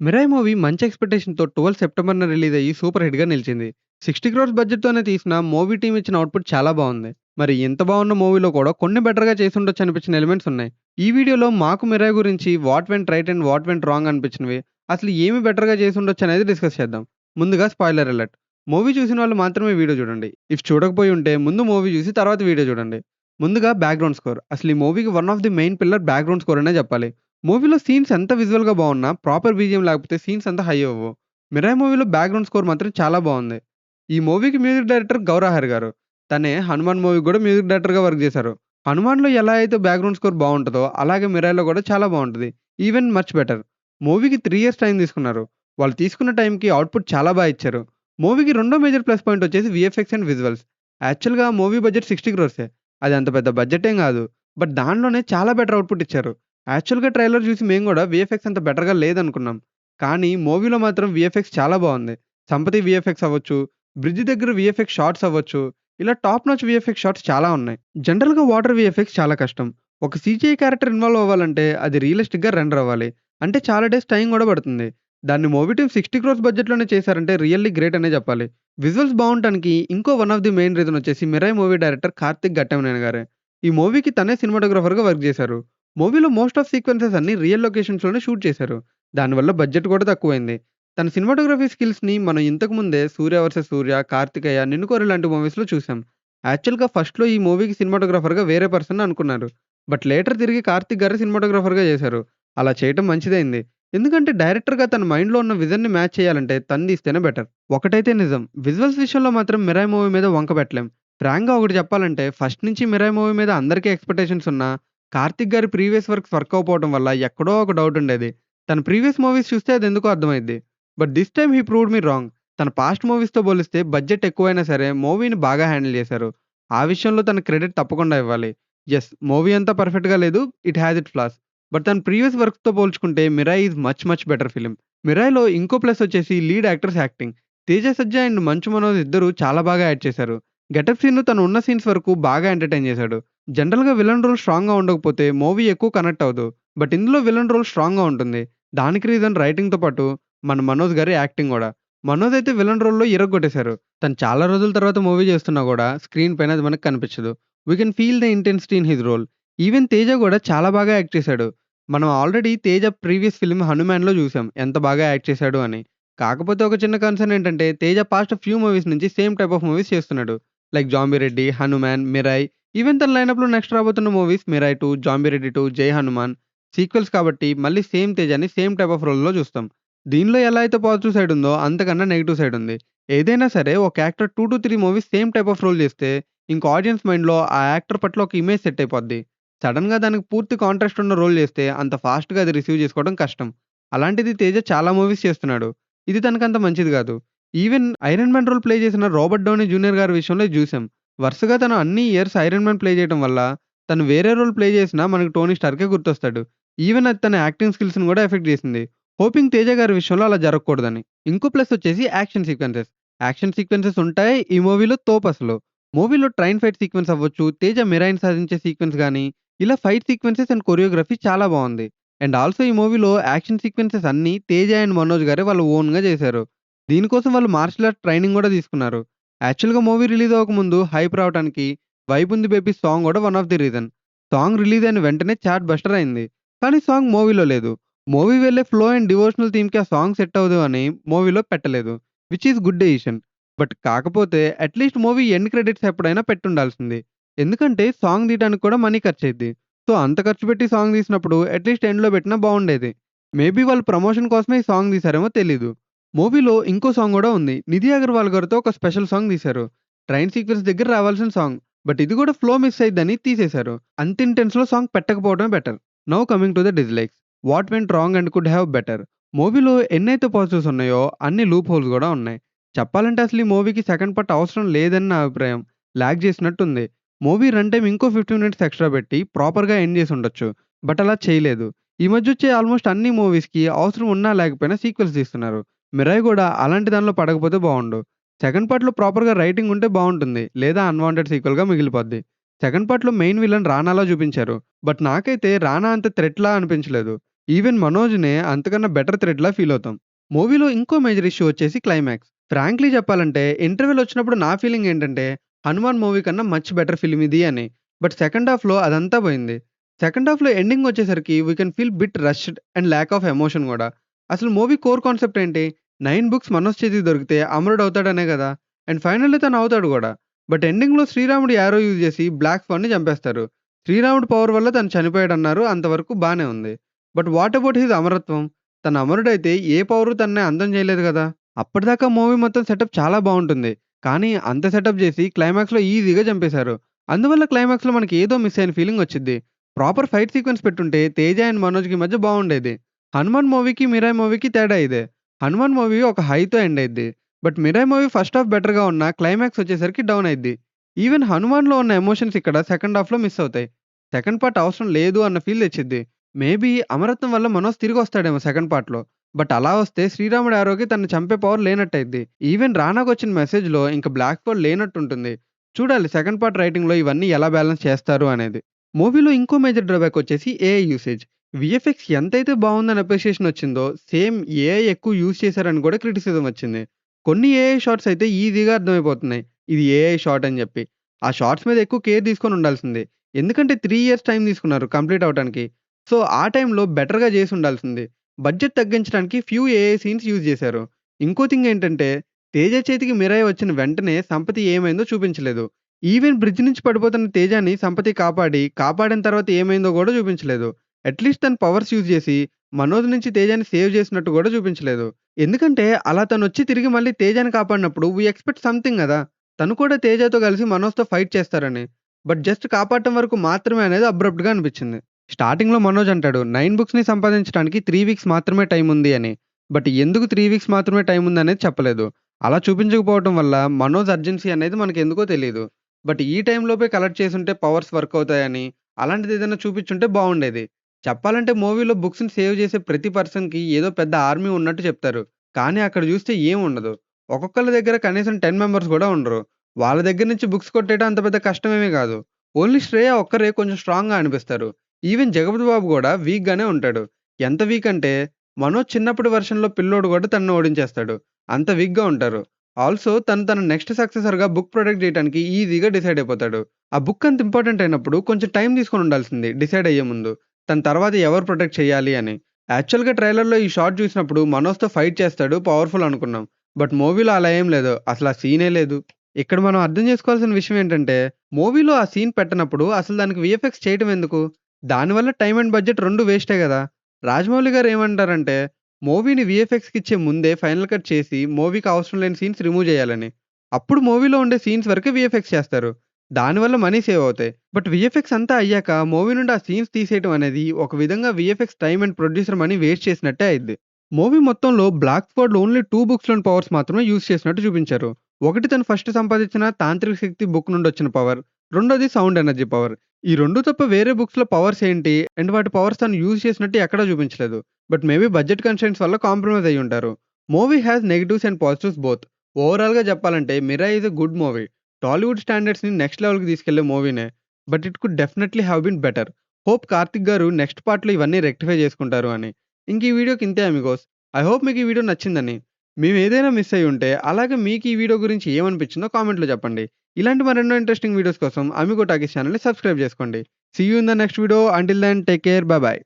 'Mirai' movie మంచి ఎక్స్‌పెక్టేషన్‌తో 12 సెప్టెంబర్‌న release అయ్యి super హిట్‌గా నిలిచింది. 60 క్రోర్స్ బడ్జెట్‌తోనే తీసిన మూవీ టీమ్ ఇచ్చిన అవుట్‌పుట్ చాలా బావుంది. మరి ఇంత బావున్న మూవీలో కూడా కొన్ని బెటర్‌గా చేసుండొచ్చు అనిపించిన ఎలిమెంట్స్ ఉన్నాయి. ఈ వీడియోలో మాకు 'మిరాయ్' గురించి what went right and what went wrong అనిపించినవి, అసలు ఏమి బెటర్‌గా చేసుండొచ్చు అనేది డిస్కస్ చేద్దాం. ముందుగా స్పాయిలర్ అలర్ట్. మూవీ చూసిన వాళ్ళు మాత్రమే వీడియో చూడండి. ఇఫ్ చూడకపోయి ఉంటే ముందు మూవీ చూసి తర్వాత వీడియో చూడండి. ముందుగా బ్యాక్‌గ్రౌండ్ స్కోర్. అసలు ఈ మూవీకి one of the main pillar background score అనే చెప్పాలి. మూవీలో సీన్స్ ఎంత విజువల్‌గా బావున్నా, ప్రాపర్ బీజీఎం లేకపోతే సీన్స్ అంత హై అవ్వవు. 'మిరాయ్' మూవీలో బ్యాక్‌గ్రౌండ్ స్కోర్ మాత్రం చాలా బావుంది. ఈ మూవీకి మ్యూజిక్ డైరెక్టర్ గౌరహరి గారు. తనే 'హనుమాన్' మూవీకి గూడా మ్యూజిక్ డైరెక్టర్‌గా వర్క్ చేశారు. 'హనుమాన్‌లో' ఎలా అయితే బ్యాక్‌గ్రౌండ్ స్కోర్ బావుంటదో, అలాగే 'మిరాయ్‌లో' కూడా చాలా బావుంటది. Even much better. మూవీకి 3 ఇయర్స్ టైం తీసుకున్నారు. వాళ్ళు తీసుకున్న టైంకి అవుట్‌పుట్ చాలా ఇచ్చారు. మూవీకి రెండో మేజర్ ప్లస్ పాయింట్ వచ్చేసి వీఎఫ్ఎక్స్ అండ్ విజువల్స్. యాక్చువల్‌గా మూవీ బడ్జెట్ 60 క్రోర్సే. అది అంత పెద్ద బడ్జెట్ ఏం గాదు. బట్ దానిలోనే చాలా బెటర్ అవుట్‌పుట్ ఇచ్చారు. యాక్చువల్‌గా ట్రైలర్ చూసి మేము గూడా వీఎఫ్ఎక్స్ అంత బెటర్‌గా లేదనుకున్నాం. కానీ మూవీలో మాత్రం వీఎఫ్ఎక్స్ చాలా బావుంది. 'సంపతి' వీఎఫ్ఎక్స్ అవ్వచ్చు, బ్రిడ్జ్ దగ్గర వీఎఫ్ఎక్స్ షాట్స్ అవ్వచ్చు, ఇలా టాప్ నాచ్ వీఎఫ్ఎక్స్ షాట్స్ చాలా ఉన్నాయి. జనరల్‌గా వాటర్ వీఎఫ్ఎక్స్ చాలా కష్టం. ఒక సీజీఐ క్యారెక్టర్ ఇన్వాల్వ్ అవ్వాలంటే అది రియలిస్టిక్‌గా రెండర్ అవ్వాలి. అంటే చాలా డేస్ టైం గూడా పడుతుంది. దాన్ని మూవీ టీమ్ 60 క్రోర్స్ బడ్జెట్‌లోనే చేశారంటే రియల్లీ గ్రేట్ అనే జెప్పాలి. విజువల్స్ బావుంటానికి ఇంకో one of the main reason వచ్చేసి 'మిరాయ్' మూవీ డైరెక్టర్ కార్తిక్ ఘట్టమనేని గారే. ఈ మూవీకి తనే సినిమాటోగ్రాఫర్‌గా వర్క్ జేశారు. మూవీలో మోస్ట్ ఆఫ్ సీక్వెన్సెస్ అన్నీ రియల్ లొకేషన్స్‌లోనే షూట్ చేశారు. దానివల్ల బడ్జెట్ కూడా తక్కువైంది. తన సినిమాటోగ్రఫీ స్కిల్స్‌ని మనం ఇంతకు ముందే 'సూర్య వర్సెస్ సూర్య', 'కార్తికేయ', 'నిన్ను కోరి' లాంటి మూవీస్‌లో చూసాం. యాక్చువల్‌గా ఫస్ట్‌లో ఈ మూవీకి సినిమాటోగ్రాఫర్‌గా వేరే పర్సన్ అనుకున్నారు. బట్ లేటర్ తిరిగి కార్తిక్ గారే సినిమాటోగ్రాఫర్‌గా చేశారు. అలా చేయటం మంచిదైంది. ఎందుకంటే డైరెక్టర్‌గా తన మైండ్‌లో ఉన్న విజన్‌ని మ్యాచ్ చేయాలంటే తను తీస్తేనే బెటర్. ఒకటైతే నిజం. విజువల్స్ విషయంలో మాత్రం 'మిరాయ్' మూవీ మీద వంక పెట్టలేం. ఫ్రాంక్‌గా ఒకటి చెప్పాలంటే ఫస్ట్ నుంచి 'మిరాయ్' మూవీ మీద అందరికీ ఎక్స్‌పెక్టేషన్స్ ఉన్నా, కార్తిక్ గారి ప్రీవియస్ వర్క్స్ వర్క్ అవ్వకపోవడం వల్ల ఎక్కడో ఒక డౌట్ ఉండేది. తన ప్రీవియస్ మూవీస్ చూస్తే అదెందుకో అర్థమైద్ది. But this time he proved me wrong. తన పాస్ట్ మూవీస్‌తో పోలిస్తే బడ్జెట్ ఎక్కువైనా సరే మూవీని బాగా హ్యాండిల్ చేశారు. ఆ విషయంలో తనకి క్రెడిట్ తప్పకుండా ఇవ్వాలి. యెస్, మూవీ అంతా పర్ఫెక్ట్‌గా లేదు. It has its flaws. But తన ప్రీవియస్ వర్క్స్‌తో పోల్చుకుంటే 'Mirai' is much much better film. 'మిరాయ్‌లో' ఇంకో ప్లస్ వచ్చేసి lead actors acting. 'Teja Sajja' and 'Manchu Manoj' ఇద్దరు చాలా బాగా యాక్ట్ చేశారు. గెటప్ సీన్‌ను తను ఉన్న సీన్స్ వరకు బాగా ఎంటర్‌టైన్ చేశాడు. జనరల్‌గా విలన్ రోల్ స్ట్రాంగ్‌గా ఉండకపోతే మూవీ ఎక్కువ కనెక్ట్ అవ్వదు. బట్ ఇందులో విలన్ రోల్ స్ట్రాంగ్‌గా ఉంటుంది. దానికి రీజన్ రైటింగ్‌తో పాటు మన 'మనోజ్' గారి యాక్టింగ్ గూడా. 'మనోజ్' అయితే విలన్ రోల్‌లో ఇరగ్గొట్టేశారు. తను చాలా రోజుల తర్వాత మూవీ చేస్తున్నా గూడా స్క్రీన్ పైన అది మనకు కనిపించదు. We can feel the intensity in his role. Even 'Teja' గూడా చాలా బాగా యాక్ట్ చేశాడు. మనం ఆల్రెడీ 'తేజ' ప్రీవియస్ ఫిల్మ్ 'హనుమాన్‌లో' చూసాం ఎంత బాగా యాక్ట్ చేశాడు అని. కాకపోతే ఒక చిన్న కన్సర్న్ ఏంటంటే 'తేజ' పాస్ట్ ఫ్యూ మూవీస్ నుంచి సేమ్ టైప్ ఆఫ్ మూవీస్ చేస్తున్నాడు. Like 'Zombie Reddy', 'Hanuman', 'Mirai'. Even తన లైనప్‌లో నెక్స్ట్ రాబోతున్న మూవీస్ 'మిరాయ్ 2', 'జాంబీరెడ్డి 2', 'జై హనుమాన్' సీక్వెల్స్ కాబట్టి మళ్ళీ సేమ్ 'తేజని' సేమ్ టైప్ ఆఫ్ రోల్‌లో చూస్తాం. దీనిలో ఎలా అయితే పాజిటివ్ సైడ్ ఉందో అంతకన్నా నెగెటివ్ సైడ్ ఉంది. ఏదైనా సరే ఒక actor 2-3 movies same type of role చేస్తే ఇంక ఆడియన్స్ మైండ్‌లో ఆ యాక్టర్ పట్ల ఒక ఇమేజ్ సెట్ అయిపోద్ది. సడెన్‌గా దానికి పూర్తి కాంట్రాస్ట్ ఉన్న రోల్ చేస్తే అంత ఫాస్ట్‌గా అది రిసీవ్ చేసుకోవడం కష్టం. అలాంటిది 'తేజ' చాలా మూవీస్ చేస్తున్నాడు. ఇది తనకంత మంచిది గాదు. Even 'Iron Man' role play చేసిన 'రాబర్ట్ డౌనీ జూనియర్' గారి విషయంలో ఇది జూసాం. వరుసగా తను అన్ని ఇయర్స్ 'ఐరన్ మ్యాన్' ప్లే చేయటం వల్ల తను వేరే రోల్ ప్లే చేసినా మనకు 'టోనీ స్టార్కే' గుర్తొస్తాడు. ఈవెన్ అది తన యాక్టింగ్ స్కిల్స్‌ని గూడా ఎఫెక్ట్ చేసింది. హోపింగ్ 'తేజ' గారి విషయంలో అలా జరగకూడదని. ఇంకో ప్లస్ వచ్చేసి యాక్షన్ సీక్వెన్సెస్. యాక్షన్ సీక్వెన్సెస్ ఉంటాయి. ఈ మూవీలో తోపసలు. మూవీలో ట్రైన్ ఫైట్ సీక్వెన్స్ అవ్వచ్చు, 'తేజ' మిరాయిని సాధించే సీక్వెన్స్ గాని, ఇలా ఫైట్ సీక్వెన్సెస్ అండ్ కొరియోగ్రఫీ చాలా బావుంది. అండ్ ఆల్సో ఈ మూవీలో యాక్షన్ సీక్వెన్సెస్ అన్నీ 'తేజ' అండ్ 'మనోజ్' గారే వాళ్ళు ఓన్‌గా చేశారు. దీనికోసం వాళ్ళు మార్షల్ ఆర్ట్ ట్రైనింగ్ గూడా తీసుకున్నారు. యాక్చువల్‌గా మూవీ రిలీజ్ అవ్వకముందు హైప్ రావటానికి 'వైబుంది బేబీ' సాంగ్ గూడా one of the reason. Song release అయిన వెంటనే చార్ట్ బస్టర్ అయింది. కానీ సాంగ్ మూవీలో లేదు. మూవీ వెళ్ళే ఫ్లో అండ్ డివోషనల్ థీమ్‌కి ఆ సాంగ్ సెట్ అవ్వదు అని మూవీలో పెట్టలేదు. Which is good decision. But కాకపోతే అట్‌లీస్ట్ మూవీ ఎండ్ క్రెడిట్స్ ఎప్పుడైనా పెట్టుండాల్సింది. ఎందుకంటే సాంగ్ తీయడానికి కూడా మనీ ఖర్చయిద్ది. సో, అంత ఖర్చు పెట్టి సాంగ్ తీసినప్పుడు అట్‌లీస్ట్ ఎండ్‌లో పెట్టినా బావుండేది. మేబీ వాళ్ళు ప్రమోషన్ కోసమే ఈ సాంగ్ తీశారేమో తెలీదు. మూవీలో ఇంకో సాంగ్ గూడా ఉంది. 'నిధి అగర్వాల్' గారితో ఒక స్పెషల్ సాంగ్ తీశారు. ట్రైన్ సీక్వెన్స్ దగ్గర రావాల్సిన సాంగ్. బట్ ఇది గూడా ఫ్లో మిస్ అయిద్దని తీసేశారు. అంత ఇంటెన్స్‌లో సాంగ్ పెట్టకపోవడమే better. Now coming to the dislikes. What went wrong and could have better. మూవీలో ఎన్నైతే పాజిటివ్స్ ఉన్నాయో అన్ని లూప్ హోల్స్ గూడా ఉన్నాయి. చెప్పాలంటే అసలు ఈ మూవీకి సెకండ్ పార్ట్ అవసరం లేదని నా అభిప్రాయం. లాగ్ చేసినట్టుంది. మూవీ రన్ టైమ్ ఇంకో 15 మినిట్స్ ఎక్స్‌ట్రా పెట్టి ప్రాపర్‌గా ఎండ్ చేసుండొచ్చు. బట్ అలా చేయలేదు. ఈ మధ్యొచ్చే ఆల్‌మోస్ట్ అన్ని మూవీస్‌కి అవసరం ఉన్నా లేకపోయినా సీక్వెల్స్ తీస్తున్నారు. 'మిరాయ్' గూడా అలాంటి దానిలో పడకపోతే బావుండు. సెకండ్ పార్ట్‌లో ప్రాపర్‌గా రైటింగ్ ఉంటే బావుంటుంది. లేదా అన్‌వాంటెడ్ సీక్వెల్‌గా మిగిలిపోద్ది. సెకండ్ పార్ట్‌లో మెయిన్ విలన్ రానాలా చూపించారు. బట్ నాకైతే రానా అంత థ్రెట్‌లా అనిపించలేదు. ఈవెన్ మనోజ్‌నే అంతకన్నా బెటర్ థ్రెడ్‌లా ఫీల్ అవుతాం. మూవీలో ఇంకో మేజర్ ఇష్యూ వచ్చేసి క్లైమాక్స్. ఫ్రాంక్లీ చెప్పాలంటే ఇంటర్వెల్ వచ్చినప్పుడు నా ఫీలింగ్ ఏంటంటే 'హనుమాన్' మూవీ కన్నా మచ్ బెటర్ ఫిల్మ్ ఇది అని. బట్ సెకండ్ హాఫ్‌లో అదంతా పోయింది. సెకండ్ హాఫ్‌లో ఎండింగ్ వచ్చేసరికి we can feel bit rushed and lack of emotion గూడా. అసలు మూవీ కోర్ కాన్సెప్ట్ ఏంటి? 9 బుక్స్ మనోజ్ చేతికి దొరికితే అమరుడు అవుతాడనే గదా! అండ్ ఫైనల్లీ తను అవుతాడు గూడా. బట్ ఎండింగ్‌లో శ్రీరాముడు యారో యూజ్ చేసి బ్లాక్ స్వాన్‌ని చంపేస్తారు. శ్రీరాముడు పవర్ వల్ల తను చనిపోయాడన్నారు. అంతవరకు బానే ఉంది. బట్ వాట్ అబౌట్ హిస్ అమరత్వం? తను అమరుడైతే ఏ పవరు తనని అంతం చేయలేదు గదా! అప్పటిదాకా మూవీ మొత్తం సెటప్ చాలా బావుంటుంది. కానీ అంత సెటప్ జేసి క్లైమాక్స్‌లో ఈజీగా చంపేశారు. అందువల్ల క్లైమాక్స్‌లో మనకి ఏదో మిస్ అయిన ఫీలింగ్ వచ్చిద్ది. ప్రాపర్ ఫైట్ సీక్వెన్స్ పెట్టుంటే 'తేజ అండ్ మనోజ్‌కి మధ్య బావుండేది. 'హనుమాన్' మూవీకి, 'మిరాయ్' మూవీకి తేడా ఇదే. 'హనుమాన్' మూవీ ఒక హైతో ఎండ్ అయిద్ది. But 'Mirai' movie first half బెటర్‌గా ఉన్నా క్లైమాక్స్ వచ్చేసరికి డౌన్ అయిద్ది. ఈవెన్ 'హనుమాన్‌లో' ఉన్న ఎమోషన్స్ ఇక్కడ సెకండ్ హాఫ్‌లో మిస్ అవుతాయి. సెకండ్ పార్ట్ అవసరం లేదు అన్న ఫీల్ తెచ్చిద్ది. మేబీ అమరత్వం వల్ల మనోజ్ తిరిగొస్తాడేమో సెకండ్ పార్ట్‌లో. బట్ అలా వస్తే శ్రీరాముడి యారోకి తనని చంపే పవర్ లేనట్టయిద్ది. ఈవెన్ రానాకొచ్చిన మెసేజ్‌లో ఇంక బ్లాక్ హోల్ లేనట్టుంటుంది. చూడాలి సెకండ్ పార్ట్ రైటింగ్‌లో ఇవన్నీ ఎలా బ్యాలెన్స్ చేస్తారు అనేది. మూవీలో ఇంకో మేజర్ డ్రాబ్యాక్ వచ్చేసి ఏఐ యూసేజ్. వీఎఫ్ఎక్స్ ఎంతైతే బావుందని అప్రిషియేషన్ వచ్చిందో, సేమ్ ఏఐ ఎక్కువ యూజ్ చేశారని కూడా క్రిటిసిజం వచ్చింది. కొన్ని ఏఐ షాట్స్ అయితే ఈజీగా అర్థమైపోతున్నాయి. ఇది ఏఐ షాట్ అని జెప్పి. ఆ షాట్స్ మీద ఎక్కువ కేర్ తీసుకొని ఉండాల్సింది. ఎందుకంటే 3 ఇయర్స్ టైమ్ తీసుకున్నారు కంప్లీట్ అవ్వటానికి. సో, ఆ టైంలో బెటర్‌గా చేసుండాల్సింది. బడ్జెట్ తగ్గించడానికి ఫ్యూ ఏఐ సీన్స్ యూజ్ చేశారు. ఇంకో థింగ్ ఏంటంటే, తేజ చేతికి మిరాయి వచ్చిన వెంటనే సంపతి ఏమైందో చూపించలేదు. ఈవెన్ బ్రిడ్జ్ నుంచి పడిపోతున్న తేజాని సంపతి కాపాడిన తర్వాత ఏమైందో గూడా చూపించలేదు. అట్‌లీస్ట్ తన పవర్స్ యూజ్ చేసి, మనోజ్ నుంచి తేజాని సేవ్ చేసినట్టు గూడా చూపించలేదు. ఎందుకంటే, అలా తనొచ్చి తిరిగి మళ్ళీ తేజాని కాపాడినప్పుడు వి ఎక్స్‌పెక్ట్ సంథింగ్ గదా! తను కూడా తేజతో కలిసి మనోజ్‌తో ఫైట్ చేస్తారని. బట్ జస్ట్ కాపాడటం వరకు మాత్రమే అనేది అబ్రప్ట్‌గా అనిపించింది. స్టార్టింగ్‌లో మనోజ్ అంటాడు 9 బుక్స్‌ని సంపాదించడానికి 3 వీక్స్ మాత్రమే టైమ్ ఉంది అని. బట్ ఎందుకు 3 వీక్స్ మాత్రమే టైమ్ ఉందనేది చెప్పలేదు. అలా చూపించకపోవటం వల్ల మనోజ్ అర్జెన్సీ అనేది మనకెందుకో తెలీదు. బట్ ఈ టైంలోపే కలెక్ట్ చేసుంటే పవర్స్ వర్క్ అవుతాయని, అలాంటిదేదైనా చూపిచ్చుంటే బావుండేది. చెప్పాలంటే మూవీలో బుక్స్‌ని సేవ్ చేసే ప్రతి పర్సన్‌కి ఏదో పెద్ద ఆర్మీ ఉన్నట్టు చెప్తారు. కానీ అక్కడ చూస్తే ఏం ఉండదు. ఒక్కొక్కళ్ళ దగ్గర కనీసం 10 మెంబర్స్ గూడా ఉండరు. వాళ్ళ దగ్గర నుంచి బుక్స్ కొట్టేయడం అంత పెద్ద కష్టమేమీ గాదు. ఓన్లీ శ్రేయ ఒక్కరే కొంచెం స్ట్రాంగ్‌గా అనిపిస్తారు. ఈవెన్ 'జగపతి బాబు' గూడా వీక్‌గానే ఉంటాడు. ఎంత వీక్ అంటే, మనోజ్ చిన్నప్పటి వెర్షన్‌లో పిల్లోడు గూడా తనని ఓడించేస్తాడు. అంత వీక్‌గా ఉంటారు. ఆల్సో తను తన నెక్స్ట్ సక్సెసర్‌గా బుక్ ప్రొటెక్ట్ జేయటానికి ఈజీగా డిసైడ్ అయిపోతాడు. ఆ బుక్ అంత ఇంపార్టెంట్ అయినప్పుడు కొంచెం టైం తీసుకొని ఉండాల్సింది డిసైడ్ అయ్యే ముందు. తన తర్వాత ఎవరు ప్రొటెక్ట్ చేయాలి అని. యాక్చువల్‌గా ట్రైలర్‌లో ఈ షాట్ చూసినప్పుడు మనోజ్‌తో ఫైట్ చేస్తాడు పవర్‌ఫుల్ అనుకున్నాం. బట్ మూవీలో అలా ఏం లేదు. అసలు ఆ సీనే లేదు. ఇక్కడ మనం అర్థం చేసుకోవాల్సిన విషయం ఏంటంటే, మూవీలో ఆ సీన్ పెట్టనప్పుడు అసలు దానికి వీఎఫ్ఎక్స్ చేయటం ఎందుకు? దానివల్ల టైమ్ అండ్ బడ్జెట్ 2 వేస్టే గదా! రాజమౌళి గారు ఏమంటారంటే, మూవీని వీఎఫ్ఎక్స్‌కిచ్చే ముందే ఫైనల్ కట్ చేసి, మూవీకి అవసరం లేని సీన్స్ రిమూవ్ చేయాలని. అప్పుడు మూవీలో ఉండే సీన్స్ వరకే వీఎఫ్ఎక్స్ చేస్తారు. దానివల్ల మనీ సేవ్ అవుతాయి. బట్ వీఎఫ్ఎక్స్ అంతా అయ్యాక మూవీ నుండి ఆ సీన్స్ తీసేయటం అనేది ఒక విధంగా VFX time and producer money waste చేసినట్టే అయిద్ది. మూవీ మొత్తంలో బ్లాక్ స్క్వాడ్‌లో ఓన్లీ 2 బుక్స్‌లోని పవర్స్ మాత్రమే యూజ్ చేసినట్టు చూపించారు. ఒకటి తను ఫస్ట్ సంపాదించిన తాంత్రిక శక్తి బుక్ నుండొచ్చిన పవర్. రెండోది సౌండ్ ఎనర్జీ పవర్. ఈ 2 తప్ప వేరే బుక్స్‌లో పవర్స్ ఏంటి? అండ్ వాటి పవర్స్ తను యూజ్ చేసినట్టు ఎక్కడా చూపించలేదు. బట్ మేబీ బడ్జెట్ కన్‌స్ట్రెయింట్స్ వల్ల కాంప్రమైజ్ అయ్యుంటారు. Movie has negatives and positives both. ఓవరాల్‌గా చెప్పాలంటే 'Mirai' is a good movie. Tollywood స్టాండర్డ్స్‌ని నెక్స్ట్ లెవెల్‌కి తీసుకెళ్లే మూవీనే. But it could definitely have been better. Hope Karthik గారు నెక్స్ట్ పార్ట్‌లో ఇవన్నీ రెక్టిఫై చేసుకుంటారు అని. ఇంక ఈ వీడియోకి ఇంతే అమిగోస్. ఐ హోప్ మీకు ఈ వీడియో నచ్చిందని. మేమేదైనా మిస్ అయ్యుంటే, అలాగే మీకు ఈ వీడియో గురించి ఏమనిపించిందో కామెంట్‌లో చెప్పండి. ఇలాంటి మరెన్నో ఇంట్రెస్టింగ్ వీడియోస్ కోసం అమిగో టాకీస్ ఛానెల్‌ని సబ్స్క్రైబ్ చేసుకోండి. See you in the next video. Until then take care. Bye by.